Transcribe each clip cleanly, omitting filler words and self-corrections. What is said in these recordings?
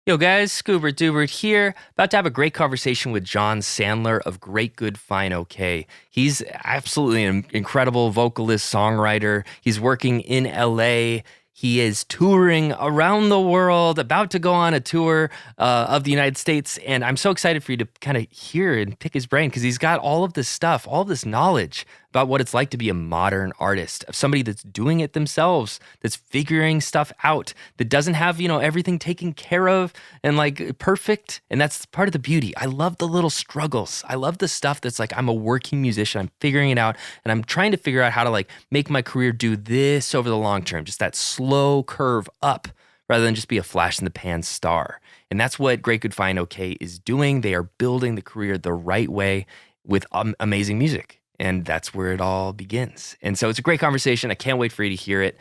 Yo guys, Scoobert Dubert here, about to have a great conversation with John Sandler of Great Good Fine Okay. He's absolutely an incredible vocalist, songwriter. He's working in LA. He is touring around the world, about to go on a tour of the United States. And I'm so excited for you to kind of hear and pick his brain because he's got all of this stuff, all of this knowledge about what it's like to be a modern artist, of somebody that's doing it themselves, that's figuring stuff out, that doesn't have, everything taken care of and like perfect. And that's part of the beauty. I love the little struggles. I love the stuff that's like, I'm a working musician, I'm figuring it out, and I'm trying to figure out how to like make my career do this over the long term, just that slow curve up rather than just be a flash in the pan star. And that's what Great Good Fine Okay is doing. They are building the career the right way with amazing music. And that's where it all begins. And so it's a great conversation. I can't wait for you to hear it.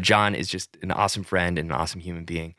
John is just an awesome friend and an awesome human being.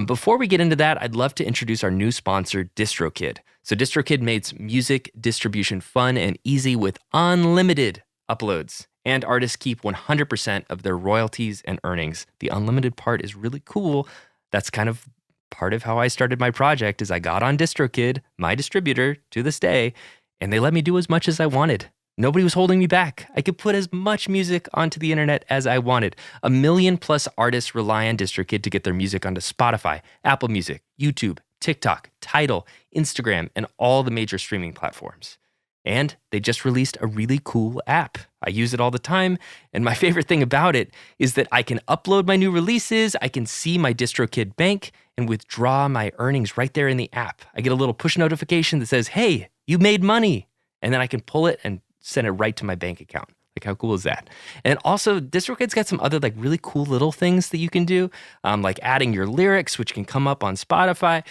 Before we get into that, I'd love to introduce our new sponsor, DistroKid. So DistroKid makes music distribution fun and easy with unlimited uploads. And artists keep 100% of their royalties and earnings. The unlimited part is really cool. That's kind of part of how I started my project is I got on DistroKid, my distributor to this day, and they let me do as much as I wanted. Nobody was holding me back. I could put as much music onto the internet as I wanted. 1 million plus artists rely on DistroKid to get their music onto Spotify, Apple Music, YouTube, TikTok, Tidal, Instagram, and all the major streaming platforms. And they just released a really cool app. I use it all the time, and my favorite thing about it is that I can upload my new releases, I can see my DistroKid bank, and withdraw my earnings right there in the app. I get a little push notification that says, hey, you made money, and then I can pull it and send it right to my bank account. Like, how cool is that? And also, DistroKid's got some other like really cool little things that you can do, like adding your lyrics, which can come up on Spotify.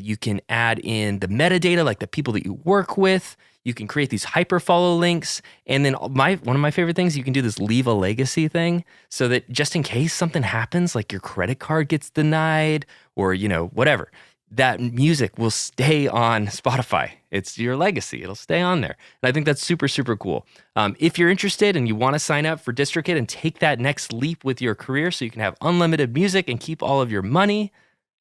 You can add in the metadata, like the people that you work with. You can create these hyperfollow links. And then one of my favorite things, you can do this leave a legacy thing so that just in case something happens, like your credit card gets denied or, whatever, that music will stay on Spotify. It's your legacy. It'll stay on there. And I think that's super, super cool. If you're interested and you want to sign up for DistroKid and take that next leap with your career so you can have unlimited music and keep all of your money,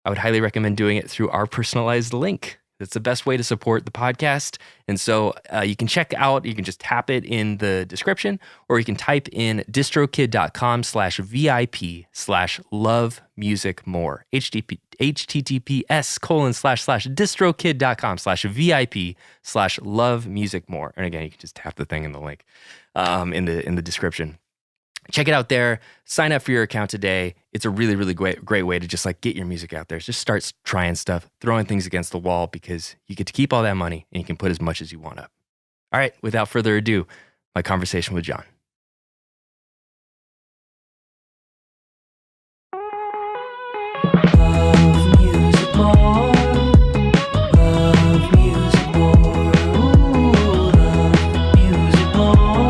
I would highly recommend doing it through our personalized link. That's the best way to support the podcast. And so you can check out, you can just tap it in the description, or you can type in distrokid.com/VIP/love-music-more. https://distrokid.com/VIP/love-music-more. And again, you can just tap the thing in the link in the description. Check it out there. Sign up for your account today. It's a really, really great way to just like get your music out there. Just start trying stuff, throwing things against the wall because you get to keep all that money and you can put as much as you want up. All right, without further ado, my conversation with John. Love music more. Love music more. Ooh, love music more.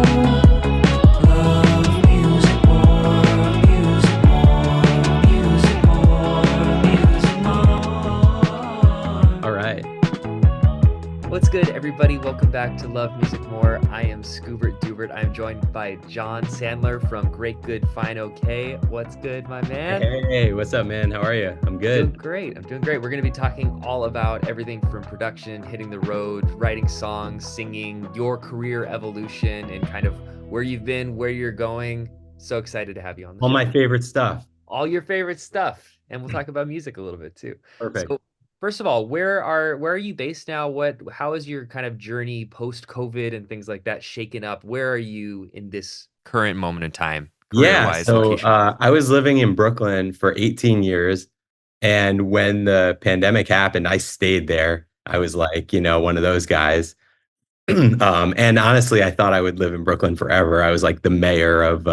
What's good, everybody? Welcome back to Love Music More. I am Scoobert Dubert. I'm joined by John Sandler from Great Good Fine Okay. What's good, my man? Hey, what's up, man? How are you? I'm good. I'm doing great. We're going to be talking all about everything from production, hitting the road, writing songs, singing, your career evolution, and kind of where you've been, where you're going. So excited to have you on the show. All my favorite stuff. All your favorite stuff. And we'll talk about music a little bit too. Perfect. So, first of all, where are you based now? How is your kind of journey post-COVID and things like that shaken up? Where are you in this current moment in time? Yeah, so I was living in Brooklyn for 18 years. And when the pandemic happened, I stayed there. I was like, one of those guys. And honestly, I thought I would live in Brooklyn forever. I was like the mayor of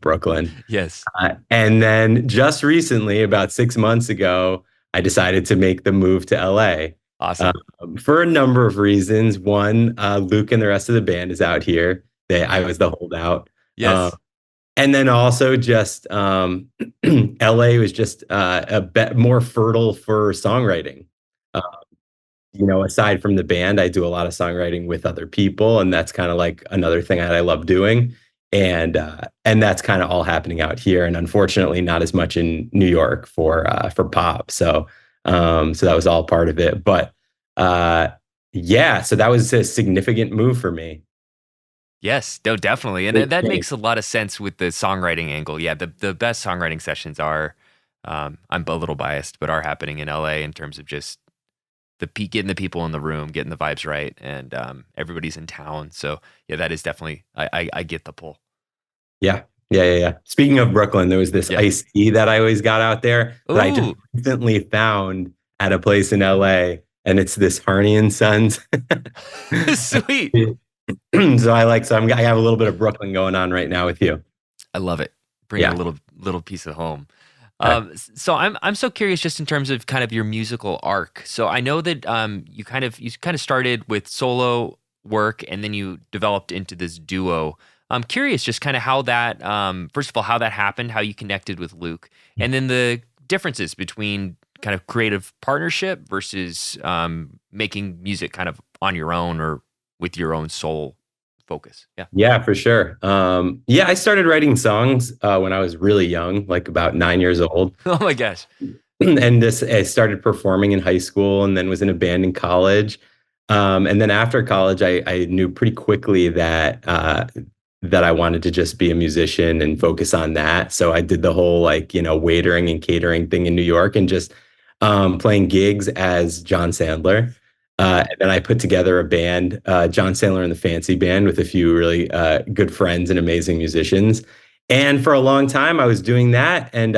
Brooklyn. Yes. And then just recently, about 6 months ago, I decided to make the move to LA. Awesome. For a number of reasons. One, Luke and the rest of the band is out here. I was the holdout. Yes. And then also just LA was just a bit more fertile for songwriting. Aside from the band, I do a lot of songwriting with other people, and that's kind of like another thing that I love doing. And that's kind of all happening out here, and unfortunately, not as much in New York for pop. So So that was all part of it. But uh, yeah, so that was a significant move for me. Yes, no, definitely, and Big that change. makes a lot of sense with the songwriting angle. Yeah, the best songwriting sessions are, I'm a little biased, but are happening in LA in terms of just getting the people in the room, getting the vibes right, and everybody's in town. So yeah, that is definitely I get the pull. Yeah. Yeah, yeah, yeah. Speaking of Brooklyn, there was this Yeah. iced tea that I always got out there that I just Ooh, recently found at a place in LA, and it's this Harney and Sons. sweet. I have a little bit of Brooklyn going on right now with you. I love it. Bringing a Yeah. little piece of home. Uh, So I'm so curious just in terms of kind of your musical arc. So I know that you kind of started with solo work and then you developed into this duo. I'm curious just kind of how that first of all how that happened, how you connected with Luke, and then the differences between kind of creative partnership versus making music kind of on your own or with your own soul focus. Yeah. yeah, for sure. Yeah, I started writing songs when I was really young, like about 9 years old. Oh my gosh. And this I started performing in high school and then was in a band in college. And then after college, I knew pretty quickly that I wanted to just be a musician and focus on that. So I did the whole like, waitering and catering thing in New York and just playing gigs as John Sandler. And then I put together a band, John Sandler and the Fancy Band, with a few really good friends and amazing musicians. And for a long time, I was doing that. And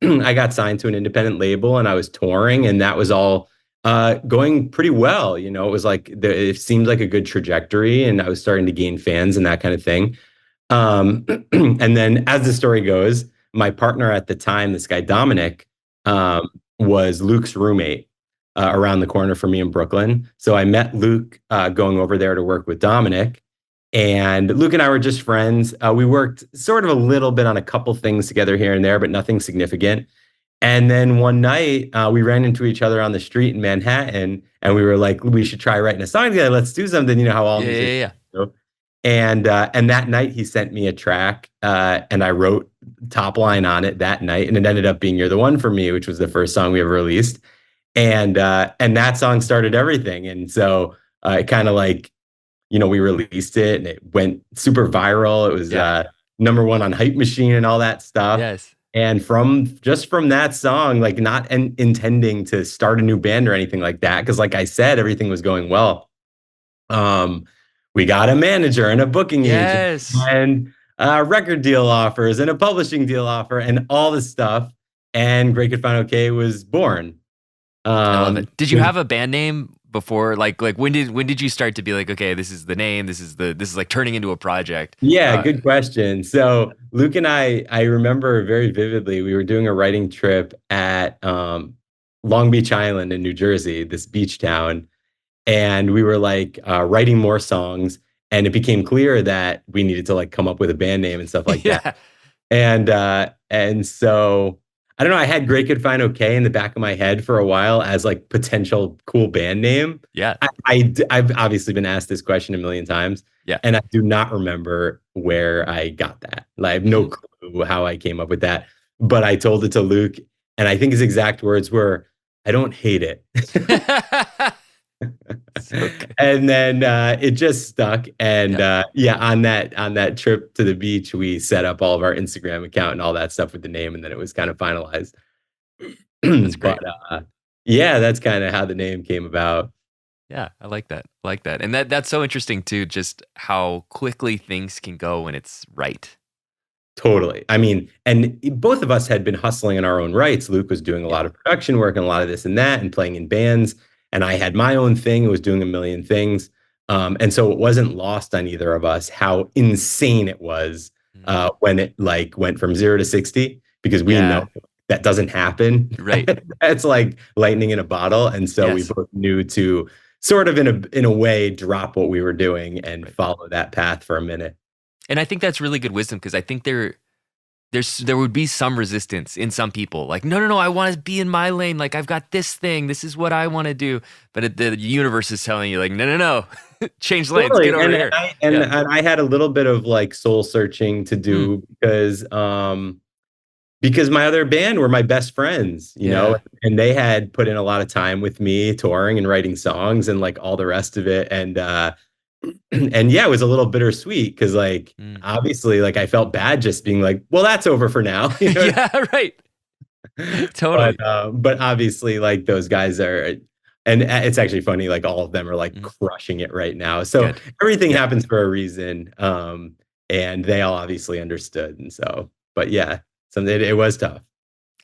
I got signed to an independent label and I was touring, and that was all going pretty well. It was like it seemed like a good trajectory, and I was starting to gain fans and that kind of thing. And then, as the story goes, my partner at the time, this guy Dominic, was Luke's roommate around the corner from me in Brooklyn. So I met Luke going over there to work with Dominic. And Luke and I were just friends. We worked sort of a little bit on a couple things together here and there, but nothing significant. And then one night, we ran into each other on the street in Manhattan, and we were like, "We should try writing a song together. Let's do something." You know how all Yeah, yeah, musicians yeah. do. And that night, he sent me a track, and I wrote top line on it that night, and it ended up being "You're the One for Me," which was the first song we ever released. And that song started everything. And so it kind of like we released it and it went super viral. It was Yeah. number one on Hype Machine and all that stuff. Yes. And from that song, like not intending to start a new band or anything like that, because like I said, everything was going well. Um, we got a manager and a booking agent Yes. and record deal offers and a publishing deal offer and all this stuff. And Great Good Fine Okay was born. I love it. Um, Did you have a band name before? Like when did you start to be like, okay, this is the name, this is like turning into a project? Yeah, Uh, good question. So Luke and I remember very vividly, we were doing a writing trip at Long Beach Island in New Jersey, this beach town, and we were like writing more songs, and it became clear that we needed to like come up with a band name and stuff like that. yeah. And so I don't know, I had Great Good Fine Okay in the back of my head for a while as like potential cool band name. Yeah. I've obviously been asked this question a million times, Yeah. and I do not remember where I got that. Like, I have no Mhm. clue how I came up with that. But I told it to Luke, and I think his exact words were, "I don't hate it." So good. And then it just stuck. And Yeah. yeah, on that trip to the beach, we set up all of our Instagram account and all that stuff with the name, and then it was kind of finalized. That's But great. yeah, that's kind of how the name came about. Yeah, I like that. I like that. And that's so interesting too, just how quickly things can go when it's right. Totally. I mean, and both of us had been hustling in our own rights. Luke was doing a Yeah. lot of production work and a lot of this and that and playing in bands. And I had my own thing, was doing a million things. And so it wasn't lost on either of us how insane it was Mhm. when it like went from 0 to 60, because we know Yeah. that doesn't happen. Right. That's like lightning in a bottle. And so we Yes. both knew to sort of in a way drop what we were doing and Right. follow that path for a minute. And I think that's really good wisdom because I think there would be some resistance in some people. Like, no, no, no, I want to be in my lane. Like, I've got this thing. This is what I want to do. But the universe is telling you, like, no, no, no, change lanes. Get Totally. over here. Yeah. And I had a little bit of like soul searching to Mm, do because because my other band were my best friends, Yeah. and they had put in a lot of time with me touring and writing songs and like all the rest of it. And and yeah, it was a little bittersweet because like Mm. obviously like I felt bad just being like, well, that's over for now. Yeah, right. Totally. But obviously like those guys are, and it's actually funny, like all of them are like Mm. crushing it right now. So Good. everything Yeah. happens for a reason. And they all obviously understood. And so, but yeah, so it was tough.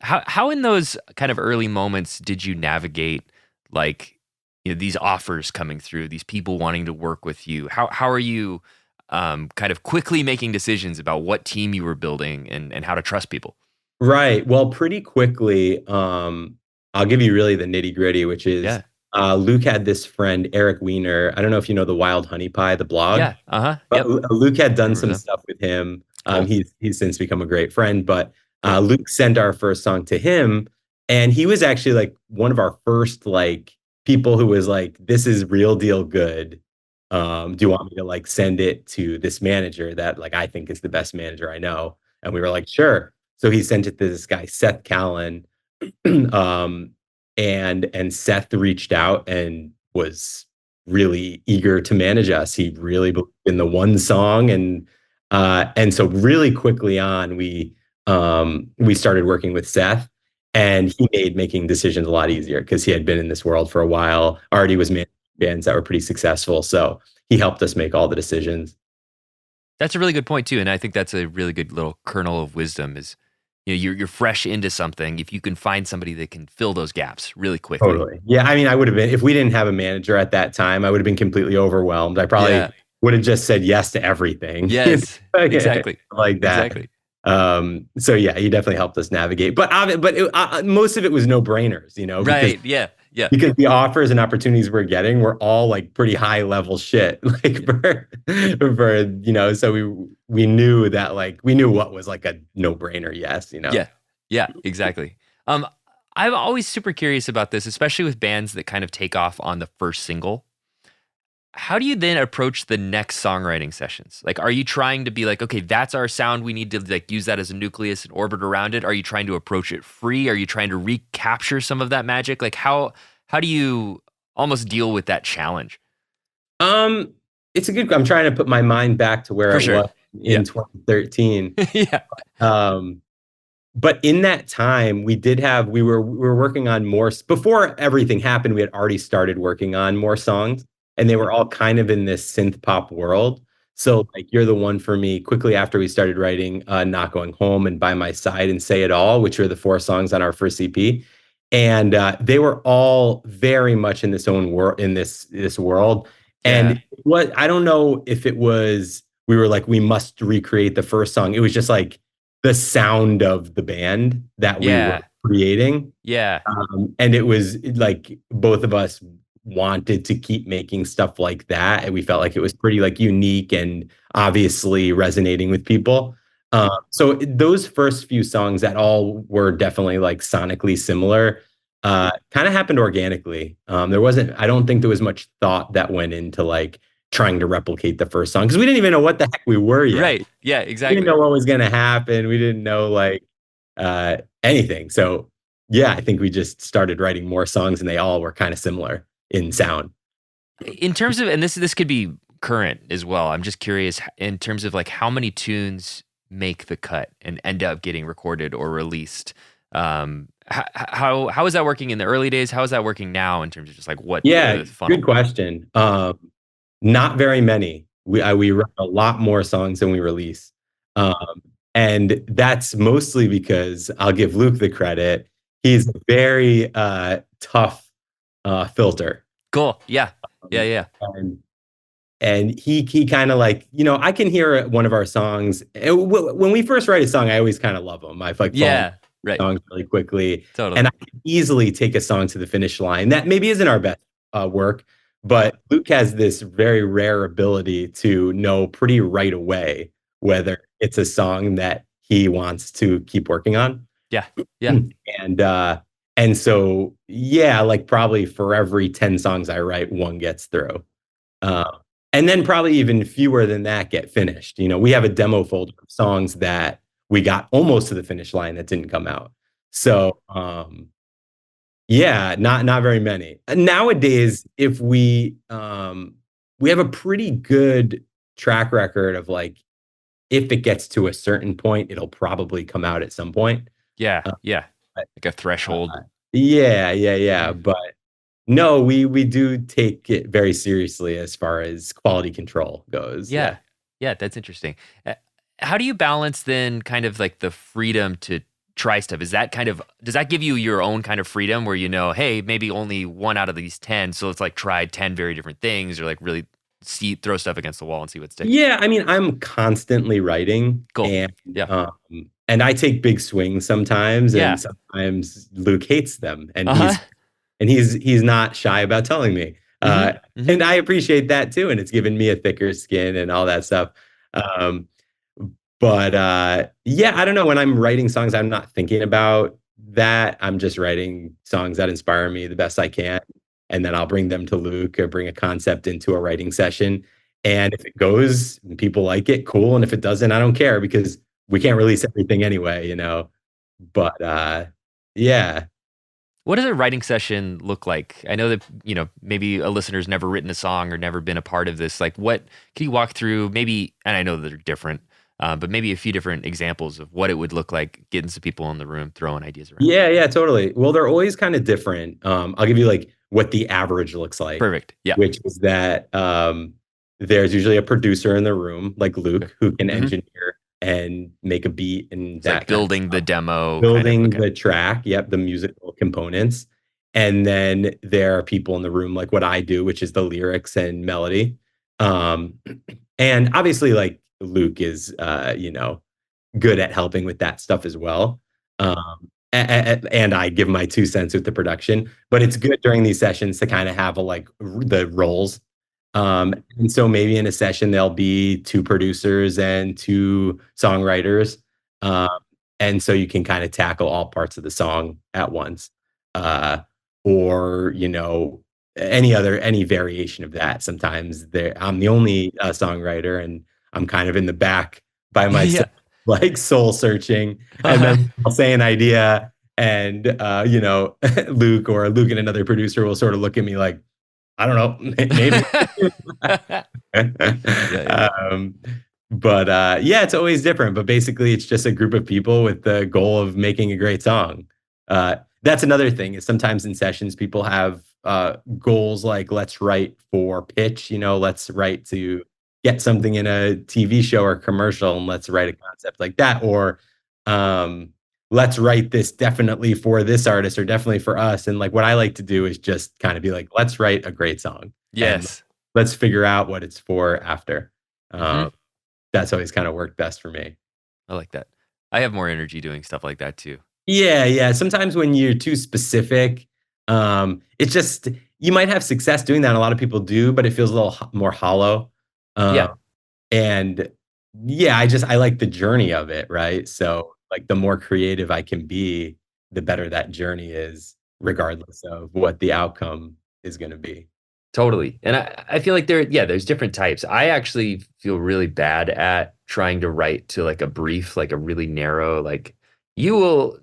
How in those kind of early moments did you navigate like these offers coming through, these people wanting to work with you? How are you kind of quickly making decisions about what team you were building and how to trust people? Right. Well, pretty quickly, I'll give you really the nitty-gritty, which is Yeah. Luke had this friend, Eric Weiner. I don't know if you know the Wild Honey Pie, the blog, Yeah. Uh-huh. but Yep. Luke had I done remember some them. stuff with him. Cool. He's since become a great friend, but Cool. Luke sent our first song to him, and he was actually like one of our first like people who was like, "This is real deal good. Do you want me to like send it to this manager that like I think is the best manager I know?" And we were like, "Sure." So he sent it to this guy, Seth Callan, um, and Seth reached out and was really eager to manage us. He really believed in the one song, and so really quickly on, we started working with Seth, and he made making decisions a lot easier because he had been in this world for a while, already was managing bands that were pretty successful. So he helped us make all the decisions. That's a really good point too, and I think that's a really good little kernel of wisdom. Is you're fresh into something. If you can find somebody that can fill those gaps really quickly. Totally. Yeah. I mean, I would have been, if we didn't have a manager at that time, I would have been completely overwhelmed. I probably Yeah. would have just said yes to everything Yes. Okay, Exactly. like that. Exactly. So yeah, he definitely helped us navigate, most of it was no brainers, Right. Yeah. Yeah. because the offers and opportunities we're getting were all like pretty high level shit, like so we knew that like, we knew what was like a no brainer. Yes. Yeah. Yeah, exactly. Um, I'm always super curious about this, especially with bands that kind of take off on the first single. How do you then approach the next songwriting sessions? Like, are you trying to be like, okay, that's our sound. We need to like use that as a nucleus and orbit around it? Are you trying to approach it free? Are you trying to recapture some of that magic? Like, how do you almost deal with that challenge? Um, I'm trying to put my mind back to where For it sure. was Yeah. in 2013. Yeah. Um, but in that time, we were working on more before everything happened. We had already started working on more songs, and they were all kind of in this synth pop world. So like, You're the One for Me, quickly after we started writing Not Going Home and By My Side and Say It All, which were the four songs on our first EP. And they were all very much in this own world, in this world. Yeah. And what I don't know if it was, we were like, we must recreate the first song. It was just like the sound of the band that we were Yeah. creating. Yeah. And it was like both of us wanted to keep making stuff like that. And we felt like it was pretty like unique and obviously resonating with people. So those first few songs that all were definitely like sonically similar, kind of happened organically. I don't think there was much thought that went into like trying to replicate the first song because we didn't even know what the heck we were yet. Right. Yeah, We didn't exactly. know what was going to happen. We didn't know like anything. So yeah, I think we just started writing more songs and they all were kind of similar in sound. In terms of, and this could be current as well. I'm just curious in terms of like how many tunes make the cut and end up getting recorded or released. How is that working in the early days? How is that working now in terms of just like what Yeah, the good funnel? question. Not very many. We write a lot more songs than we release. Um, and that's mostly because I'll give Luke the credit. He's a very tough filter. Cool. Yeah. Yeah. Um, Yeah. and and he kind of like, I can hear one of our songs. When we first write a song, I always kind of love them. I've like fallen Yeah. Right. songs really quickly, and Totally. I can easily take a song to the finish line. That maybe isn't our best work, but Luke has this very rare ability to know pretty right away whether it's a song that he wants to keep working on. Yeah. Yeah. And so yeah, like probably for every 10 songs I write, one gets through. Uh, and then probably even fewer than that get finished. We have a demo folder of songs that we got almost to the finish line that didn't come out. So, yeah, not very many. Nowadays, if we have a pretty good track record of like if it gets to a certain point, it'll probably come out at some point. Yeah, Uh, yeah. but, Like a threshold. yeah, yeah, yeah. Mhm. But no, we do take it very seriously as far as quality control goes. Yeah. Yeah. Yeah, that's interesting. Uh, How do you balance then kind of like the freedom to try stuff? Is that kind of, does that give you your own kind of freedom where you know, hey, maybe only one out of these 10, so let's like try 10 very different things or like really see, throw stuff against the wall and see what sticks? Yeah, I mean, I'm constantly writing Cool. Yeah. and I take big swings sometimes Yeah. and sometimes Luke hates them and Uh-huh. he's not shy about telling me. Mm-hmm. Mm-hmm. And I appreciate that too and it's given me a thicker skin and all that stuff. Um but yeah, I don't know when I'm writing songs I'm not thinking about that. I'm just writing songs that inspire me the best I can and then I'll bring them to Luke or bring a concept into a writing session and if it goes and people like it, cool. And if it doesn't, I don't care because we can't release everything anyway, you know. But yeah. What does a writing session look like? I know that, maybe a listener's never written a song or never been a part of this. Like, what can you walk through maybe, and I know that they're different, but maybe a few different examples of what it would look like getting some people in the room, throwing ideas around. Yeah, yeah, totally. Well, they're always kind of different. I'll give you like what the average looks like, Perfect. Yeah. which is that there's usually a producer in the room, like Okay. Luke, who can Hmm. engineer and make a beat and It's like that kind of building the demo kind of. building Okay. the track, yep, the musical components. And then there are people in the room like what I do, which is the lyrics and melody. Um, and obviously, like Luke is, good at helping with that stuff as well. And I give my 2 cents with the production, but it's good during these sessions to kind of have a like the roles. And so maybe in a session there'll be two producers and two songwriters. Um, and so you can kind of tackle all parts of the song at once. Uh, or, any variation of that. Sometimes I'm the only songwriter and I'm kind of in the back by myself Yeah. like soul searching and Uh-huh. then I'll say an idea and Luke and another producer will sort of look at me like I don't know, maybe. Yeah. Yeah. um, but yeah, it's always different. But basically, it's just a group of people with the goal of making a great song. That's another thing is sometimes in sessions, people have goals like let's write for pitch, let's write to get something in a TV show or commercial, and let's write a concept like that, or um, let's write this definitely for this artist or definitely for us. And like what I like to do is just kind of be like, let's write a great song and Yes. let's figure out what it's for after. Hmm. Um, that's always kind of worked best for me. I like that. I have more energy doing stuff like that too. Yeah, yeah. Sometimes when you're too specific, it's just you might have success doing that. And a lot of people do, but it feels a little more hollow. Yeah. Um, and yeah, I like the journey of it, right? So like the more creative I can be, the better that journey is, regardless of what the outcome is going to be. Totally. And I feel like there's different types. I actually feel really bad at trying to write to like a brief, like a really narrow, like you will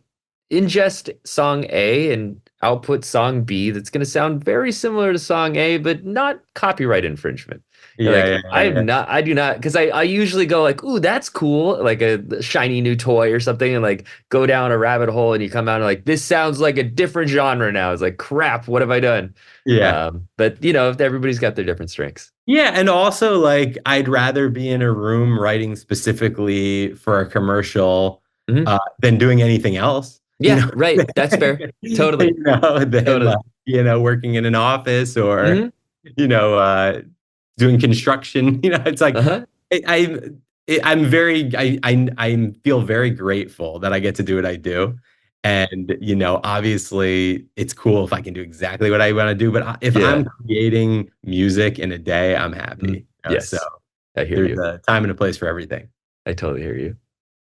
ingest song A and output song B that's going to sound very similar to song A, but not copyright infringement. And Yeah, like yeah, yeah, yeah. I do not, because I usually go like, ooh, that's cool, like a shiny new toy or something, and like go down a rabbit hole and you come out and like, this sounds like a different genre now. It's like, crap, what have I done? Yeah. But everybody's got their different strengths. Yeah, and also like I'd rather be in a room writing specifically for a commercial Hmm. than doing anything else, Yeah, right. That's fair. Totally. than like, Totally. working in an office or, Hmm. you know, doing construction. It's like Uh-huh. I, I'm very, I feel very grateful that I get to do what I do. And, obviously it's cool if I can do exactly what I want to do, but if Yeah. I'm creating music in a day, I'm Mhm. happy. So Yes. I hear there's you. a time and a place for everything. I totally hear you.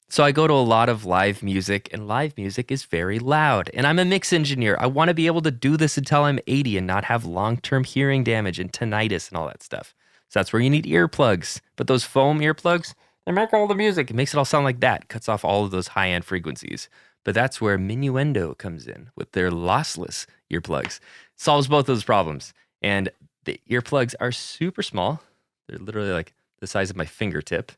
So I go to a lot of live music, and live music is very loud. And I'm a mix engineer. I want to be able to do this until I'm 80 and not have long-term hearing damage and tinnitus and all that stuff. So that's where you need earplugs. But those foam earplugs, They make all the music. It makes it all sound like that. Cuts off all of those high-end frequencies. But that's where Minuendo comes in with their lossless earplugs. Solves both those problems. And the earplugs are super small. They're literally like the size of my fingertip.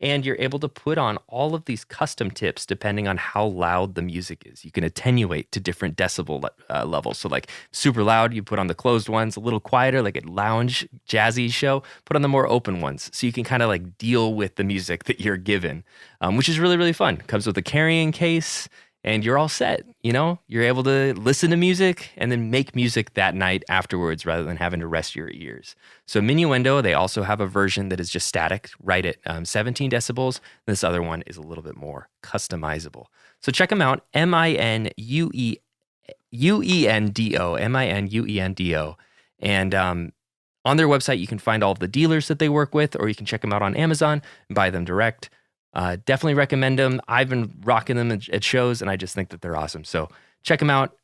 And you're able to put on all of these custom tips depending on how loud the music is. You can attenuate to different decibel levels. So, like super loud, you put on the closed ones. A little quieter, like a lounge jazzy show, put on the more open ones. So you can kind of like deal with the music that you're given, which is really, really fun. Comes with a carrying case. And you're all set, you know? You're able to listen to music and then make music that night afterwards rather than having to rest your ears. So Minuendo, they also have a version that is just static, right at 17 decibels. This other one is a little bit more customizable. So check them out, Minuendo. And on their website, you can find all of the dealers that they work with, or you can check them out on Amazon and buy them direct. Definitely recommend them. I've been rocking them at shows, and I just think that they're awesome. So check them out.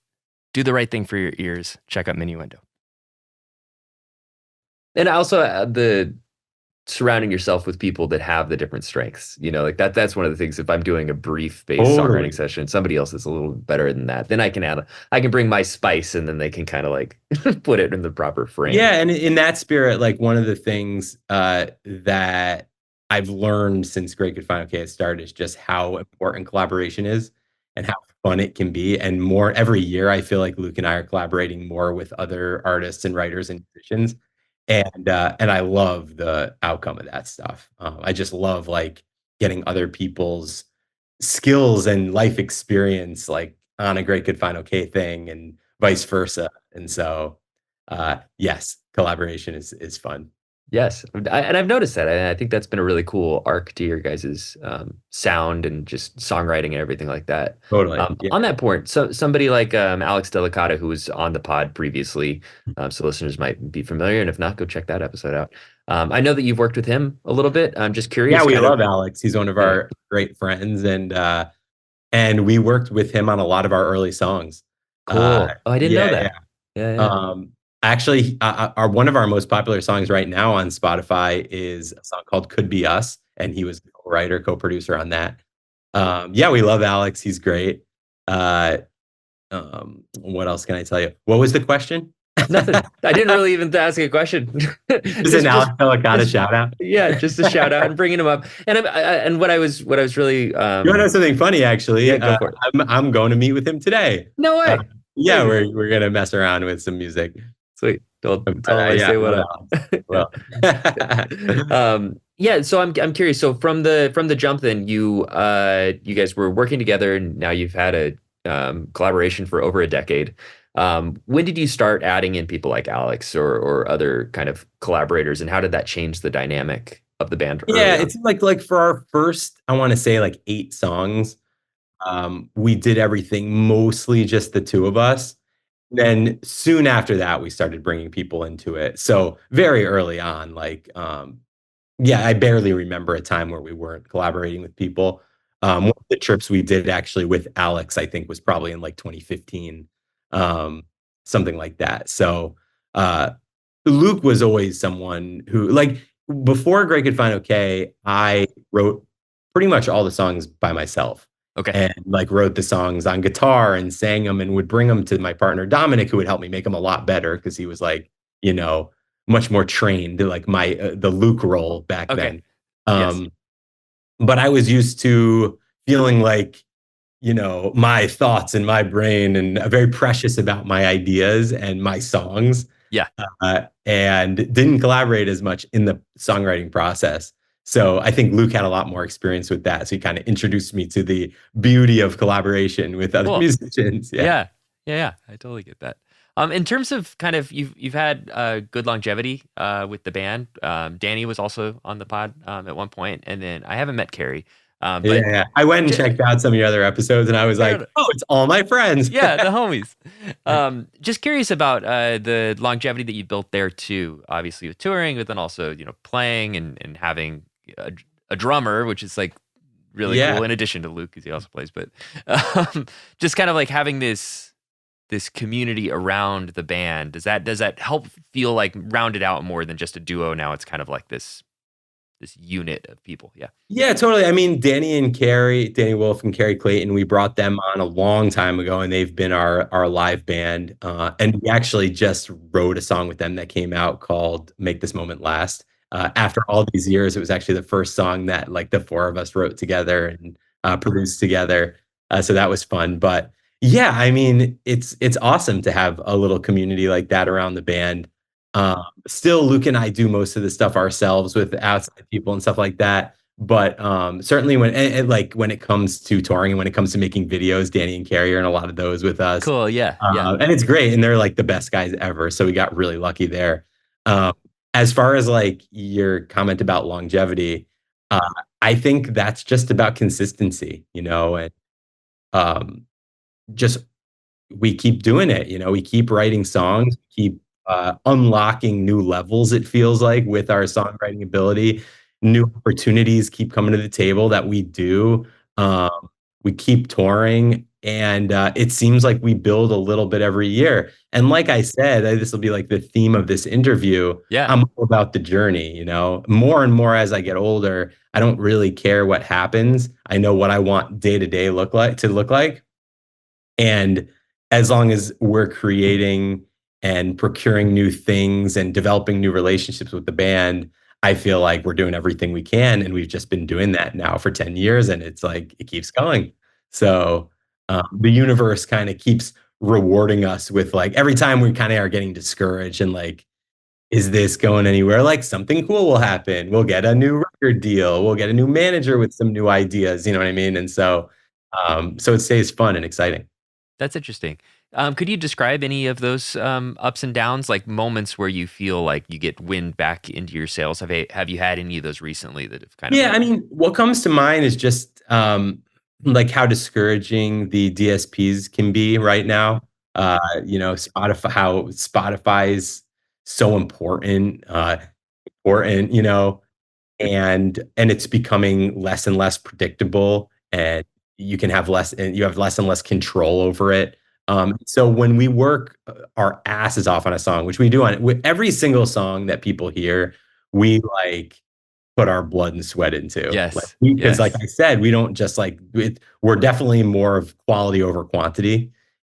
Do the right thing for your ears. Check out Minuendo. And also the surrounding yourself with people that have the different strengths. You know, like that's one of the things. If I'm doing a brief-based songwriting session, somebody else is a little better than that, then I can bring my spice, and then they can kind of like put it in the proper frame. Yeah, and in that spirit, like one of the things that I've learned since Great Good Fine OK has started is just how important collaboration is and how fun it can be. And more every year, I feel like Luke and I are collaborating more with other artists and writers and musicians. And I love the outcome of that stuff. I just love like getting other people's skills and life experience like on a Great Good Fine OK thing and vice versa. And so yes, collaboration is fun. Yes, and I've noticed that. And I think that's been a really cool arc to your guys' sound and just songwriting and everything like that. Totally. Yeah. On that point, so somebody like Alex Delicata, who was on the pod previously, so listeners might be familiar, and if not, go check that episode out. I know that you've worked with him a little bit. I'm just curious. Yeah, we love Alex. He's one of our great friends, and we worked with him on a lot of our early songs. Cool. Oh, I didn't know that. Yeah. Actually, one of our most popular songs right now on Spotify is a song called "Could Be Us," and he was co-writer, co-producer on that. Yeah, we love Alex. He's great. What else can I tell you? What was the question? Nothing. I didn't really even ask a question. Just an Alex Delicata shout out. Yeah, just a shout out and bringing him up. And what I was really. You want to know something funny? Actually, yeah, go for it. I'm going to meet with him today. No way. Yeah, we're gonna mess around with some music. Sweet. Tell him I say what up. Well. Yeah. So I'm curious. So from the jump, then you guys were working together, and now you've had a collaboration for over a decade. When did you start adding in people like Alex or other kind of collaborators, and how did that change the dynamic of the band? Yeah, it's like for our first, I want to say like 8 songs, we did everything mostly just the two of us. Then soon after that, we started bringing people into it. So very early on, like, yeah, I barely remember a time where we weren't collaborating with people. One of the trips we did actually with Alex, I think, was probably in like 2015, something like that. So Luke was always someone who, like, before Great Good Fine OK, I wrote pretty much all the songs by myself. Okay. And like wrote the songs on guitar and sang them and would bring them to my partner Dominic, who would help me make them a lot better because he was like, you know, much more trained, like my the Luke role back then. Yes. But I was used to feeling like, you know, my thoughts in my brain and very precious about my ideas and my songs. Yeah. And didn't collaborate as much in the songwriting process. So I think Luke had a lot more experience with that. So he kind of introduced me to the beauty of collaboration with other musicians. Yeah. I totally get that. In terms of kind of you've had good longevity with the band. Danny was also on the pod at one point, and then I haven't met Carrie. But yeah, I went and checked out some of your other episodes, and I was like, "Oh, it's all my friends." Yeah, the homies. Just curious about the longevity that you built there too. Obviously with touring, but then also playing and having a drummer, which is like really cool. In addition to Luke, because he also plays, but just kind of like having this community around the band. Does that help feel like rounded out more than just a duo? Now it's kind of like this this unit of people. Yeah. Yeah, totally. I mean, Danny Wolf and Carrie Clayton, we brought them on a long time ago, and they've been our live band. And we actually just wrote a song with them that came out called "Make This Moment Last." After all these years, it was actually the first song that like the four of us wrote together and produced together. So that was fun. But yeah, I mean, it's awesome to have a little community like that around the band. Still, Luke and I do most of the stuff ourselves with outside people and stuff like that. But certainly like when it comes to touring and when it comes to making videos, Danny and Carrie are in a lot of those with us. Cool. Yeah. Yeah. And it's great. And they're like the best guys ever. So we got really lucky there. Um, as far as like your comment about longevity, uh, I think that's just about consistency, and um, just we keep doing it. We keep writing songs, keep unlocking new levels, it feels like, with our songwriting ability. New opportunities keep coming to the table that we do. We keep touring, and it seems like we build a little bit every year. And like I said, this will be like the theme of this interview. Yeah. I'm all about the journey, more and more as I get older. I don't really care what happens. I know what I want day to day look like. And as long as we're creating and procuring new things and developing new relationships with the band, I feel like we're doing everything we can. And we've just been doing that now for 10 years. And it's like, it keeps going. So the universe kind of keeps rewarding us with like, every time we kind of are getting discouraged and like, is this going anywhere? Like something cool will happen. We'll get a new record deal. We'll get a new manager with some new ideas. You know what I mean? And so it stays fun and exciting. That's interesting. Could you describe any of those ups and downs, like moments where you feel like you get wind back into your sails? Have you had any of those recently that have kind of Yeah, I mean, what comes to mind is just like how discouraging the DSPs can be right now. Spotify, how Spotify is so important, and it's becoming less and less predictable, and you have less and less control over it. So when we work our asses off on a song, which we do on with every single song that people hear, we like put our blood and sweat into. Like, yes, because like yes, I said, we don't just like we're definitely more of quality over quantity.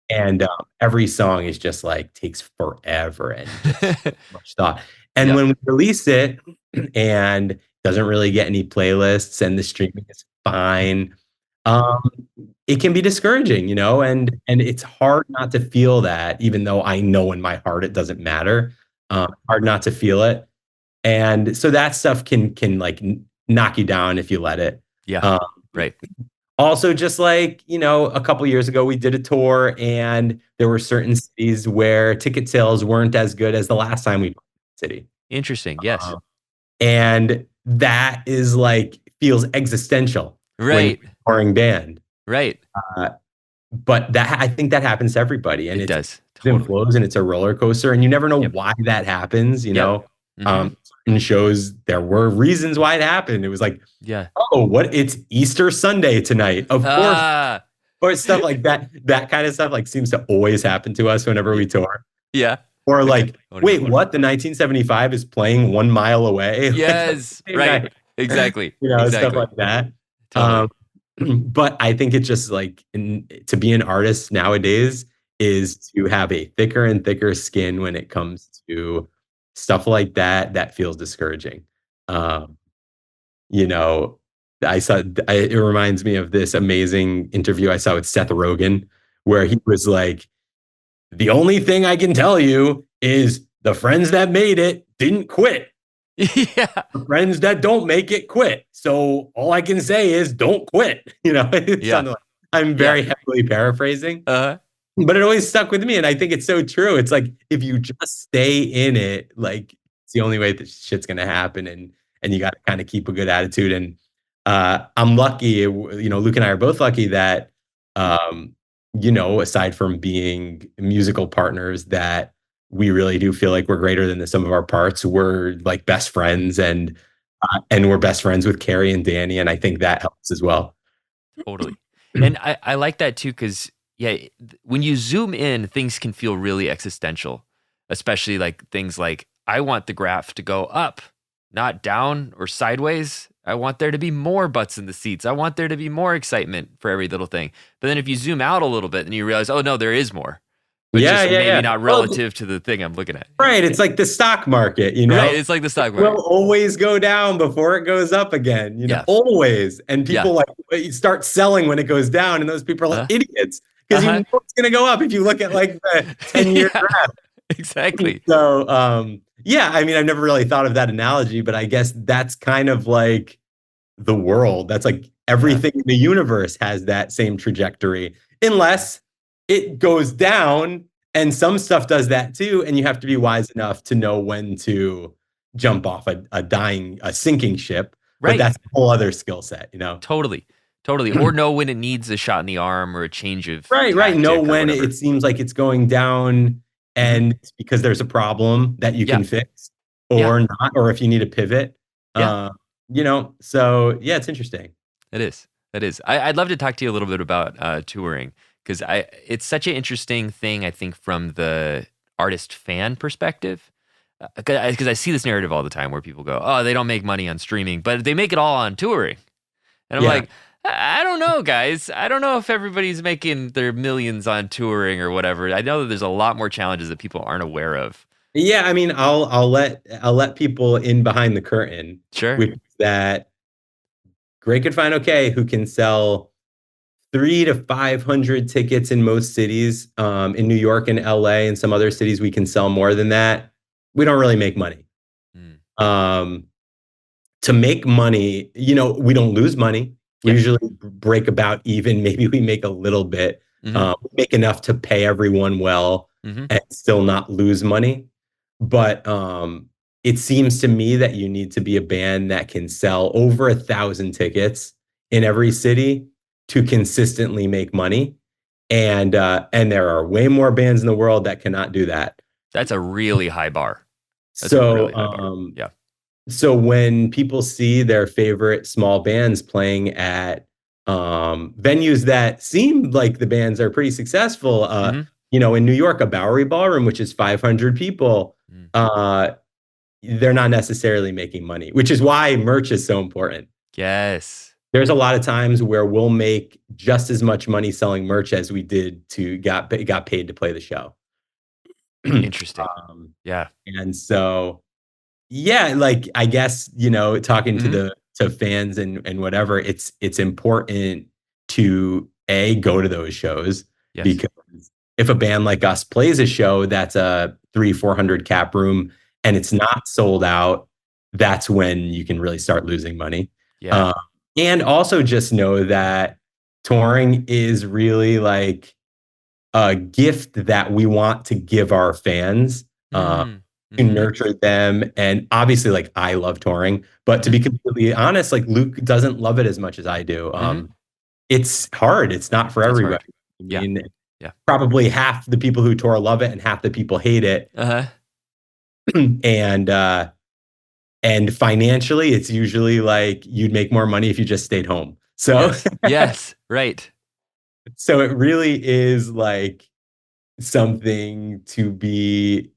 And every song is just like takes forever and just much thought. And yep, when we release it and doesn't really get any playlists and the streaming is fine, um, it can be discouraging, and it's hard not to feel that, even though I know in my heart it doesn't matter. Hard not to feel it. And so that stuff can like knock you down if you let it. yeah, Um, right, Also, just like, a couple years ago, we did a tour and there were certain cities where ticket sales weren't as good as the last time we played in the city. interesting. Yes, Um, and that is like, feels existential when you're right, a touring band. right. Uh, but I think that happens to everybody, and It it's does and totally. flows and it's a roller coaster, and you never know Yep, why that happens. yep. Hmm. Certain shows there were reasons why it happened. It was like, Yeah. oh, what? It's Easter Sunday tonight, of course, Ah, or stuff like that. That kind of stuff like seems to always happen to us whenever we tour. yeah. Or Okay. like, I want to hear wait, more. what? The 1975 is playing 1 mile away, like on Yes, the same right. night, Exactly. stuff Exactly. like that. Totally. Um, but I think it's just like to be an artist nowadays is to have a thicker and thicker skin when it comes to stuff like that that feels discouraging. Um, you know, it reminds me of this amazing interview I saw with Seth Rogen, where he was like, the only thing I can tell you is the friends that made it didn't quit. Yeah. The friends that don't make it quit. So all I can say is don't quit. It Yeah. sounded like I'm Yeah. very heavily paraphrasing, Uh, but it always stuck with me. And I think it's so true. It's like if you just stay in it, like it's the only way that shit's gonna happen. And you gotta kind of keep a good attitude. And I'm lucky, Luke and I are both lucky that um, aside from being musical partners, that we really do feel like we're greater than the sum of our parts. We're like best friends, and we're best friends with Carrie and Danny, and I think that helps as well. totally. And I like that too, because yeah, when you zoom in, things can feel really existential, especially like things like I want the graph to go up, not down or sideways. I want there to be more butts in the seats. I want there to be more excitement for every little thing. But then if you zoom out a little bit and you realize, oh no, there is more, but Yeah, just yeah, maybe yeah. not Well, relative to the thing I'm looking at. Yeah. right. It's like the stock market, Right. It's like the stock will market. always go down before it goes up again, Yeah. always. And Yeah. people like you start selling when it goes down, and those people are like Uh, idiots because you uh-huh. know it's going to go up if you look at like the 10-year Yeah. graph. Exactly. So, yeah, I mean, I've never really thought of that analogy, but I guess that's kind of like the world. That's like Yeah. everything in the universe has that same trajectory, unless it goes down and some stuff does that too. And you have to be wise enough to know when to jump off a sinking ship. But Right. that's a whole other skill set, you know? Totally. Totally. Or know when it needs a shot in the arm or a change of Right, right. Know tactic or when whatever. it seems like it's going down Hmm. and it's because there's a problem that you Yeah. can fix Yeah. or not, or if you need a pivot. Yeah. Uh, so yeah, it's interesting. It is. It is. I'd love to talk to you a little bit about touring because it's such an interesting thing. I think from the artist fan perspective, because I see this narrative all the time where people go, "Oh, they don't make money on streaming, but they make it all on touring," and I'm Yeah. like, I don't know, guys. I don't know if everybody's making their millions on touring or whatever. I know that there's a lot more challenges that people aren't aware of. Yeah, I mean, I'll let people in behind the curtain, Sure. which is that Great Could Find Okay, who can sell 300 to 500 tickets in most cities. In New York and LA and some other cities, we can sell more than that. We don't really make money. Mm. Um, to make money, we don't lose money. We Yeah. usually break about even. Maybe we make a little bit, Mm-hmm. make enough to pay everyone well Mm-hmm. and still not lose money. But it seems to me that you need to be a band that can sell over 1,000 tickets in every city to consistently make money. And there are way more bands in the world that cannot do that. That's a really high bar. That's a So really high bar. Yeah. so when people see their favorite small bands playing at venues that seem like the bands are pretty successful, Mm-hmm. in New York, a Bowery Ballroom, which is 500 people, Mm. uh, they're not necessarily making money, which is why merch is so important. Yes. There's a lot of times where we'll make just as much money selling merch as we did got paid to play the show. Interesting. um, Yeah. and so yeah, like I guess, talking to Mm-hmm. to fans and whatever, it's important to go to those shows Yes. because if a band like us plays a show that's a 300-400 cap room and it's not sold out, that's when you can really start losing money. Yeah. Uh, and also just know that touring is really like a gift that we want to give our fans. Mm. To Mm-hmm. nurture them. And obviously, like I love touring, but to Mm-hmm. be completely honest, like Luke doesn't love it as much as I do. Mm-hmm. It's hard. It's not for It's everybody. hard. I Yeah. mean, Yeah. probably half the people who tour love it and half the people hate it. Uh-huh. and and financially, it's usually like you'd make more money if you just stayed home. So Yes. Yes. Right. so it really is like something to be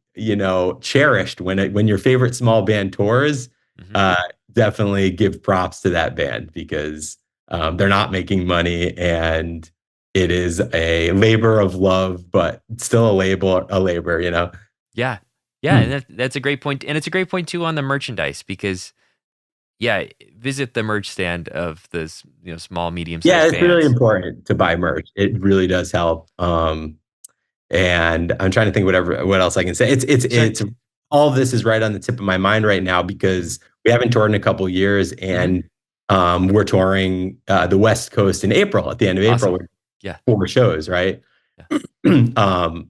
cherished when your favorite small band tours. Mm-hmm. uh Definitely give props to that band because they're not making money and it is a labor of love, but still a labor. Yeah. Yeah. And that's a great point. And it's a great point too on the merchandise because yeah, visit the merch stand of this, small, medium Yeah, sized it's really bands. important to buy merch. It really does help. And I'm trying to think what else I can say. Sure. It's all of this is right on the tip of my mind right now Mm-hmm. because we haven't toured in a couple of years, Mm-hmm. and we're touring the West Coast in April. At the end of April, Awesome. with Yeah. 4 shows, right? Yeah. um,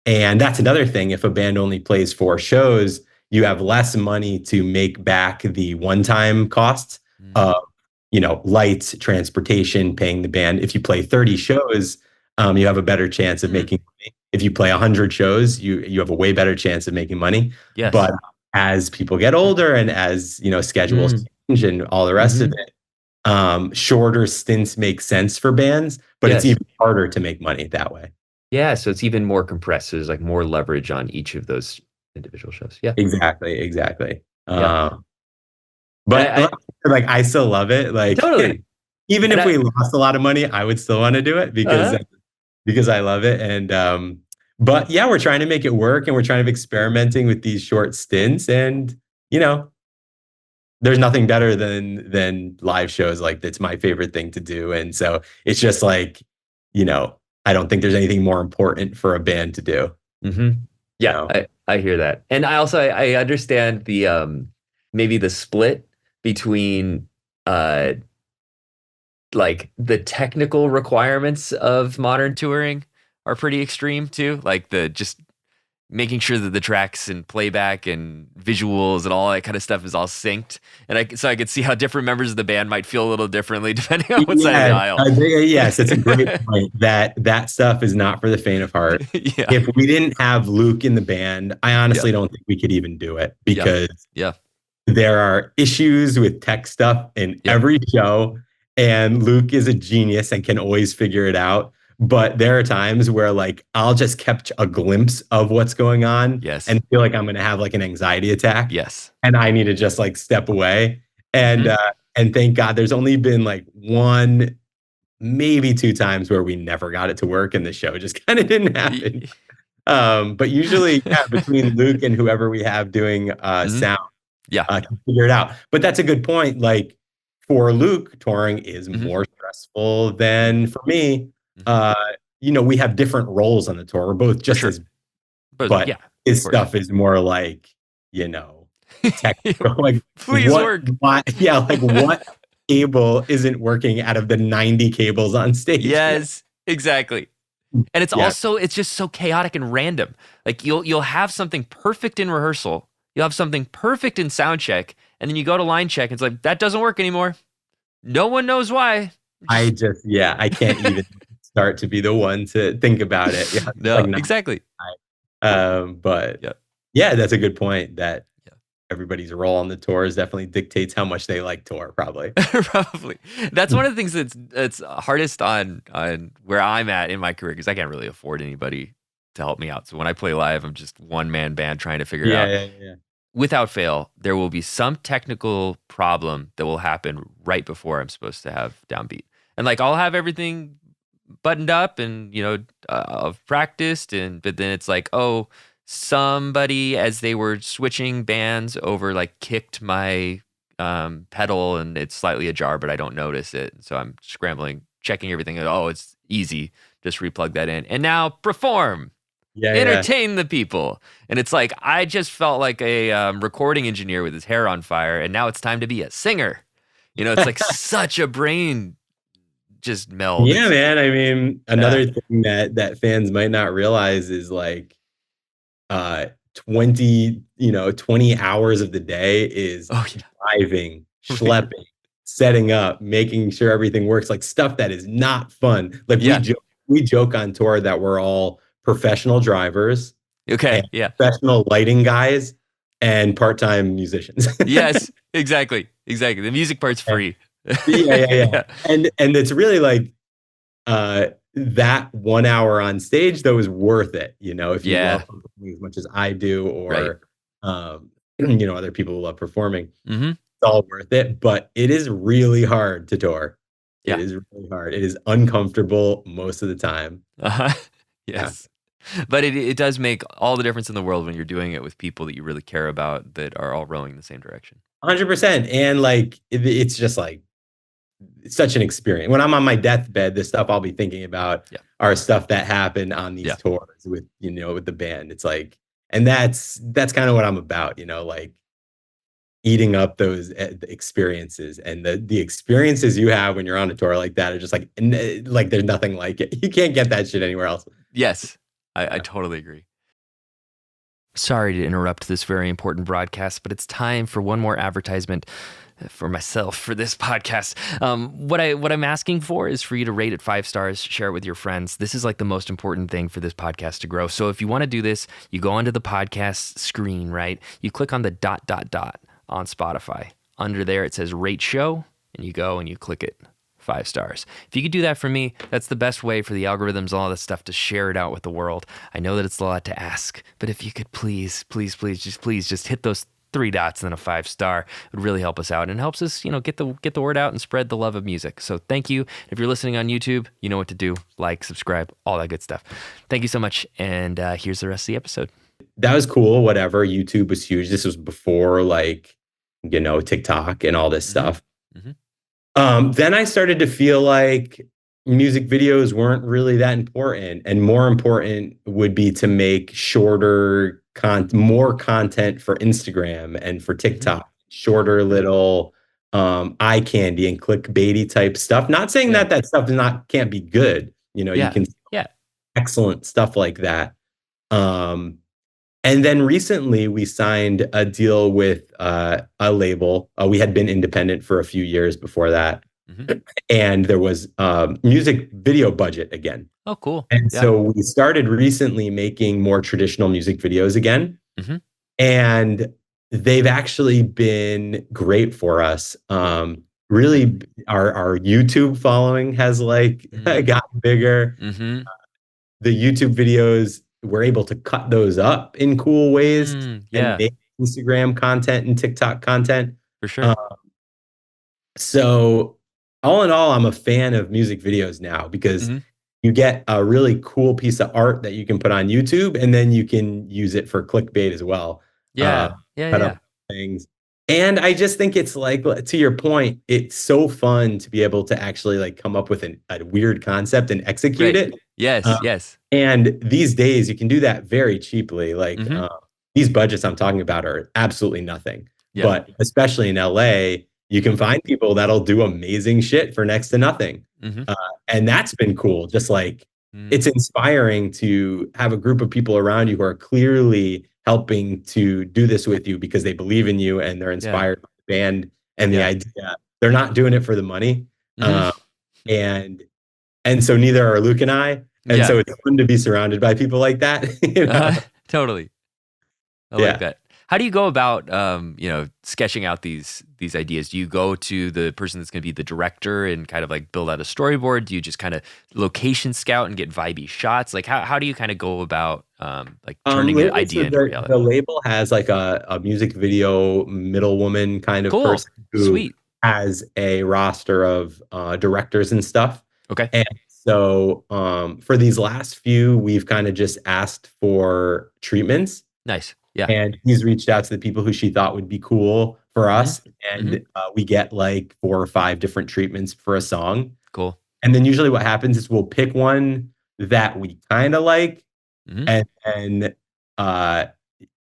and that's another thing. If a band only plays 4 shows, you have less money to make back the one-time costs Mm. of, lights, transportation, paying the band. If you play 30 shows, you have a better chance of Mm. making money. If you play 100 shows, you have a way better chance of making money. Yes. But as people get older and as, schedules Mm. change and all the rest of Mm-hmm. it, shorter stints make sense for bands, but it's Yes. even harder to make money that way. Yeah. So it's even more compressed. So there's like more leverage on each of those individual shows. Yeah. Exactly, exactly. Yeah. And But like I still love it. Like totally. even And if we lost a lot of money, I would still want to do it uh because I love it. And but yeah, we're trying to make it work and we're trying to be experimenting with these short stints. And you know, there's nothing better than live shows. Like that's my favorite thing to do. And so it's just like, you know, I don't think there's anything more important for a band to do. hmm You Yeah, know? I hear that. And I understand the maybe the split between uh like the technical requirements of modern touring are pretty extreme too. Like the just making sure that the tracks and playback and visuals and all that kind of stuff is all synced. And so I could see how different members of the band might feel a little differently depending on what side of the Yeah, aisle. yes, it's a great point. That stuff is not for the faint of heart. Yeah. If we didn't have Luke in the band, I Yeah. honestly don't think we could even do it Yeah. because Yeah. there are issues with tech stuff in Yep. every show, and Luke is a genius and can always figure it out. But there are times where like I'll just catch a glimpse of what's going on Yes. and feel like I'm going to have like an anxiety attack, Yes. and I need to just like step away. And Mhm. and thank God there's only been like one, maybe two times where we never got it to work and the show just kind of didn't happen. But usually, yeah, between Luke and whoever we have doing Mhm. sound, Yeah. can figure it out. But that's a good point. Like for Luke, touring is Mhm. more stressful than for me. Mhm. Uh, you know, we have different roles on the tour. We're both For just sure. as, But but yeah, his of course. stuff is more like, you know, technical. Like Please work. yeah, like what cable isn't working out of the 90 cables on stage? Yes, exactly. And Yeah. it's just so chaotic and random. Like you'll have something perfect in rehearsal, you'll have something perfect in sound check, and then you go to line check, and it's like that doesn't work anymore. No one knows why. I Just just, yeah, I can't even start to be the one to think about it. Yeah, it's like no, not. exactly. But Yeah, yeah, that's a good point that yeah. everybody's role on the tours definitely dictates how much they like tour, probably. Probably. That's one of the things that's hardest on where I'm at in my career because I can't really afford anybody to help me out. So when I play live, I'm just one man band trying to figure it Yeah, out. yeah, yeah. Without fail, there will be some technical problem that will happen right before I'm supposed to have downbeat. And like I'll have everything buttoned up and I've practiced but then it's like, oh, somebody as they were switching bands over like kicked my pedal and it's slightly ajar, but I don't notice it. So I'm scrambling, checking everything. And, oh, it's easy. Just replug that in. And now perform. Yeah, yeah. Entertain the people. And it's like, I just felt like a recording engineer with his hair on fire, and now it's time to be a singer. It's like such a brain just meld. Yeah, man. I mean, Uh, another thing that fans might not realize is like 20, 20 hours of the day is oh, yeah. driving, schlepping, setting up, making sure everything works, like stuff that is not fun. Like Yeah. we joke on tour that we're all professional drivers and Okay. Yeah. professional lighting guys and part-time musicians. Yes. Exactly. Exactly. The music part's free. Yeah. And it's really like that 1 hour on stage though is worth it, if you Yeah. love performing as much as I do, Right. or other people who love performing. Mm-hmm. It's all worth it, but it is really hard to tour. Yeah. It is really hard. It is uncomfortable most of the time. Uh-huh. Yeah. Yes. But it does make all the difference in the world when you're doing it with people that you really care about that are all rowing in the same direction. 100%. And like it's just like it's such an experience. When I'm on my deathbed, the stuff I'll be thinking about Yeah. are stuff that happened on these Yeah. tours with the band. It's like, and that's kind of what I'm about, like eating up those experiences, and the experiences you have when you're on a tour like that are just like, like there's nothing like it. You can't get that shit anywhere else. Yes. I totally agree. Sorry to interrupt this very important broadcast, but it's time for one more advertisement for myself for this podcast. What I'm asking for is for you to rate it 5 stars, share it with your friends. This is like the most important thing for this podcast to grow. So if you want to do this, you go onto the podcast screen, right? You click on the ... on Spotify. Under there, it says rate show, and you go and you click it. 5 stars. If you could do that for me, that's the best way for the algorithms, all this stuff to share it out with the world. I know that it's a lot to ask, but if you could please just hit those three dots and then a 5-star. It would really help us out and helps us, get the word out and spread the love of music. So thank you. If you're listening on YouTube, you know what to do. Like, subscribe, all that good stuff. Thank you so much. And here's the rest of the episode. That was cool. Whatever. YouTube was huge. This was before TikTok and all this stuff. Then I started to feel like music videos weren't really that important, and more important would be to make shorter more content for Instagram and for TikTok, shorter little eye candy and clickbaity type stuff. Not saying that stuff can't be good. You can excellent stuff like that. And then recently we signed a deal with a label. We had been independent for a few years before that. And there was music video budget again. Oh, cool. And so we started recently making more traditional music videos again. And they've actually been great for us. Really, our YouTube following has gotten bigger. The YouTube videos, we're able to cut those up in cool ways and make Instagram content and TikTok content. For sure. So all in all, I'm a fan of music videos now because you get a really cool piece of art that you can put on YouTube, and then you can use it for clickbait as well. Things. And I just think it's to your point, it's so fun to be able to actually come up with a weird concept and execute it. Yes. And these days you can do that very cheaply. These budgets I'm talking about are absolutely nothing. But especially in LA, you can find people that'll do amazing shit for next to nothing. And that's been cool. Just it's inspiring to have a group of people around you who are clearly helping to do this with you because they believe in you and they're inspired by the band and the idea. They're not doing it for the money. And so neither are Luke and I. And so it's fun to be surrounded by people like that. Totally. I like that. How do you go about, sketching out these ideas? Do you go to the person that's going to be the director and kind of build out a storyboard? Do you just kind of location scout and get vibey shots? How do you kind of go about turning an idea into reality? The label has a music video middle woman kind of person who has a roster of directors and stuff. Okay. And so for these last few, we've kind of just asked for treatments. Nice. Yeah. And he's reached out to the people who she thought would be cool for us. And we get 4 or 5 different treatments for a song. Cool. And then usually what happens is we'll pick one that we kind of like. And then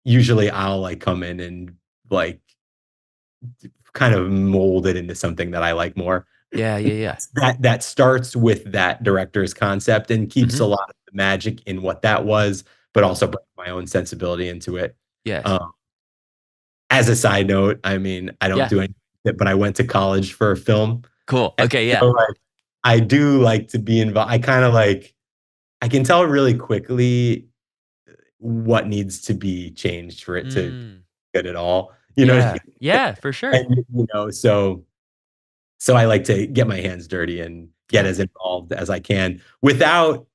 usually I'll come in and kind of mold it into something that I like more. Yeah. That starts with that director's concept and keeps a lot of the magic in what that was, but also bring my own sensibility into it. Yes. As a side note, I don't do anything, but I went to college for film. Cool. Okay. And so, I do like to be involved. I kind of I can tell really quickly what needs to be changed for it to be good at all. You know? Yeah, for sure. And, so I like to get my hands dirty and get as involved as I can without,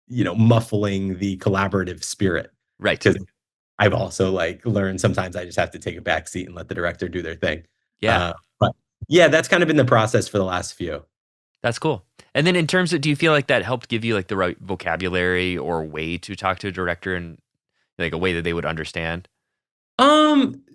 muffling the collaborative spirit. Right. Because I've also learned sometimes I just have to take a back seat and let the director do their thing. Yeah. But that's kind of been the process for the last few. That's cool. And then in terms of, do you feel like that helped give you the right vocabulary or way to talk to a director in a way that they would understand?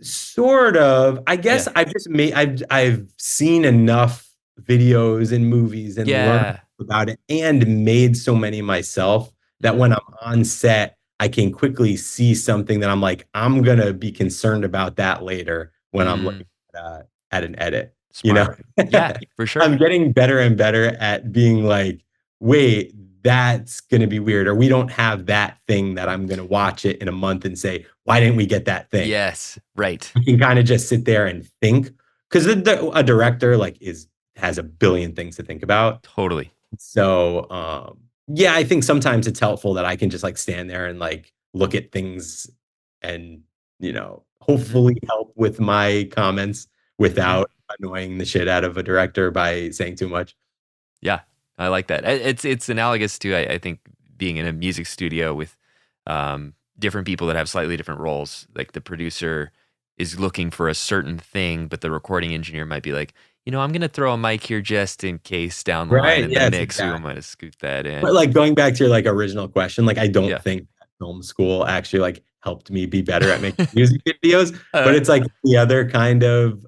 Sort of. I guess I've seen enough videos and movies and learned about it and made so many myself that when I'm on set, I can quickly see something that I'm gonna be concerned about that later when I'm looking at an edit. Smart. Yeah, for sure. I'm getting better and better at being wait, that's gonna be weird, or we don't have that thing that I'm gonna watch it in a month and say, why didn't we get that thing? Yes, right. You can kind of just sit there and think, because a director has a billion things to think about. Totally. So I think sometimes it's helpful that I can just stand there and look at things and hopefully help with my comments without annoying the shit out of a director by saying too much. Yeah, I like that. It's analogous to I think being in a music studio with different people that have slightly different roles. Like the producer is looking for a certain thing, but the recording engineer might be like, I'm going to throw a mic here just in case down the line Right. in the Yes, mix, we exactly. want to scoot that But in. like going back to your like original question, like I don't Yeah. think that film school actually like helped me be better at making music videos, but uh, it's like the other kind of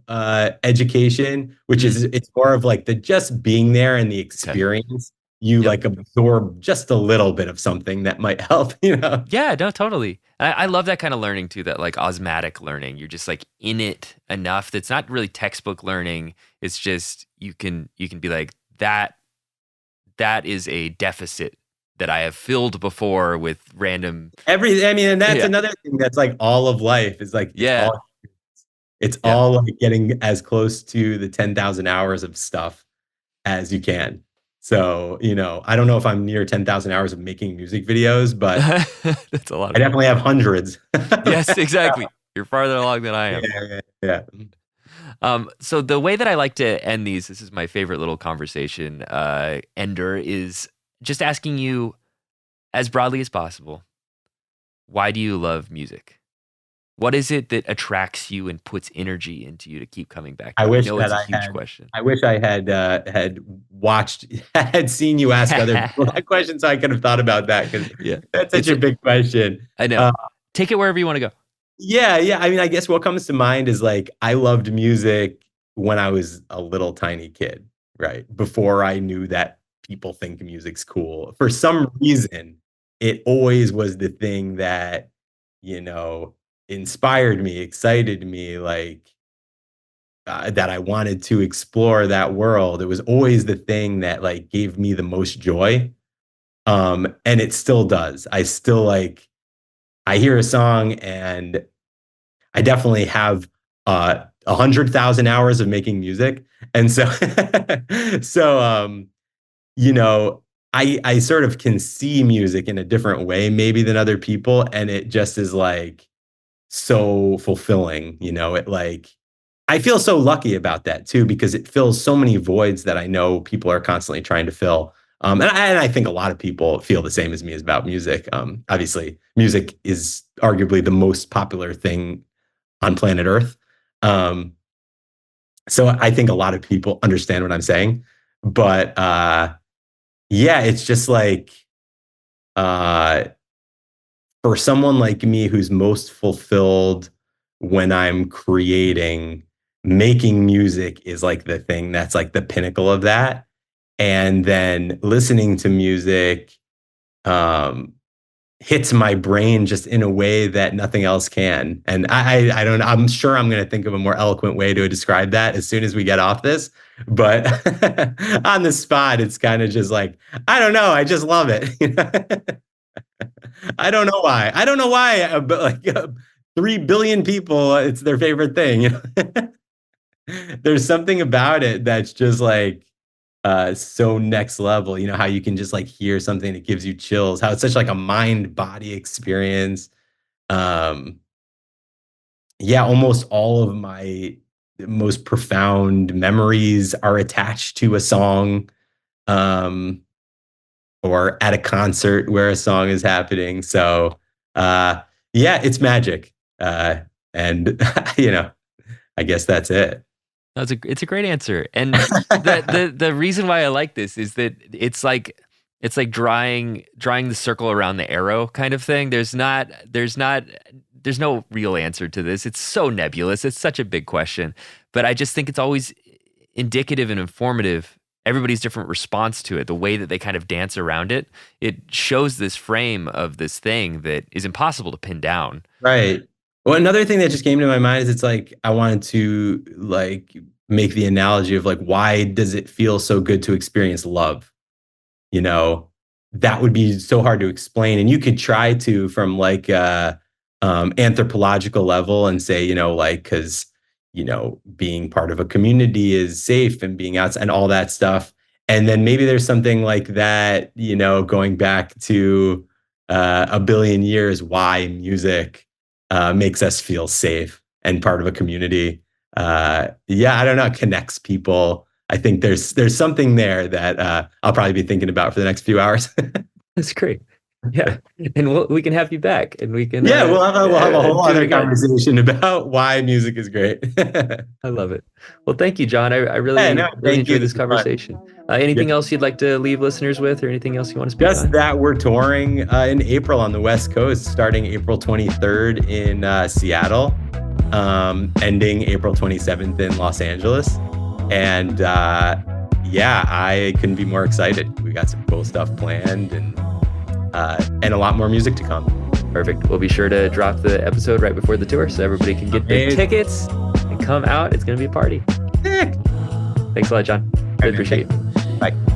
education, which mm, is it's more of like the just being there and the okay. experience. You Yep. like absorb just a little bit of something that might help, you know? Yeah, no, totally. I love that kind of learning too, that like osmotic learning. You're just like in it enough. That's not really textbook learning. It's just you can be like that is a deficit that I have filled before with random. I mean, and that's Yeah. another thing that's like all of life is like Yeah. it's Yeah. all like getting as close to the 10,000 hours of stuff as you can. So, I don't know if I'm near 10,000 hours of making music videos, but That's a lot I of them. definitely have hundreds. Yes, exactly. You're farther along than I Yeah, am. yeah, yeah. So the way that I like to end these, this is my favorite little conversation ender, is just asking you as broadly as possible, why do you love music? What is it that attracts you and puts energy into you to keep coming back I to it? I wish know that it's a I huge had question. I wish I had watched had seen you ask other people that question so I could have thought about that because Yeah. that's such It's a big question. I know. Uh, Take it wherever you want to go. Yeah, yeah. I mean, I guess what comes to mind is like I loved music when I was a little tiny kid, right? Before I knew that people think music's cool. For some reason, it always was the thing that, you know, inspired me, excited me, like that I wanted to explore that world. It was always the thing that like gave me the most joy. And it still does. I still like I hear a song and I definitely have 100,000 hours of making music, and so so you know, I sort of can see music in a different way maybe than other people, and it just is like so fulfilling. It like I feel so lucky about that too because it fills so many voids that I know people are constantly trying to fill. And I think a lot of people feel the same as me as about music. Obviously, music is arguably the most popular thing on planet Earth. Um, so I think a lot of people understand what I'm saying. But yeah, it's just like uh, for someone like me who's most fulfilled when I'm creating, making music is like the thing that's like the pinnacle of that. And then listening to music um, hits my brain just in a way that nothing else can. And I don't know. I'm sure I'm going to think of a more eloquent way to describe that as soon as we get off this. But on the spot, it's kind of just like, I don't know. I just love it. I don't know why. I don't know why, but like 3 billion people, it's their favorite thing. There's something about it that's just like so next level. You know how you can just like hear something that gives you chills, how it's such like a mind body experience. Um yeah, almost all of my most profound memories are attached to a song um or at a concert where a song is happening. So uh yeah, it's magic. And you know, I guess that's it. It's a great answer. And the reason why I like this is that it's like drawing the circle around the arrow kind of thing. There's no real answer to this. It's so nebulous. It's such a big question. But I just think it's always indicative and informative. Everybody's different response to it, the way that they kind of dance around it, it shows this frame of this thing that is impossible to pin down. Right. Well, another thing that just came to my mind is it's like I wanted to like make the analogy of like why does it feel so good to experience love? You know, that would be so hard to explain. And you could try to from like anthropological level and say, like because being part of a community is safe and being outside and all that stuff. And then maybe there's something like that, going back to a billion years, why music makes us feel safe and part of a community. Yeah, I don't know, it connects people. I think there's something there that I'll probably be thinking about for the next few hours. That's great. Yeah, and we can have you back, and we can Yeah, we'll have a whole do it other again. conversation about why music is great. I love it. Well, thank you, John. I Yeah, really no, really thank you. enjoyed This this is fun. conversation. Yeah. Anything else you'd like to leave listeners with, or anything else you want to speak Just on? that we're touring in April on the West Coast, starting April 23rd in Seattle, ending April 27th in Los Angeles. And yeah, I couldn't be more excited. We got some cool stuff planned and a lot more music to come. Perfect. We'll be sure to drop the episode right before the tour so everybody can get their tickets and come out. It's going to be a party. Sick. Thanks a lot, John. Really appreciate it. Bye.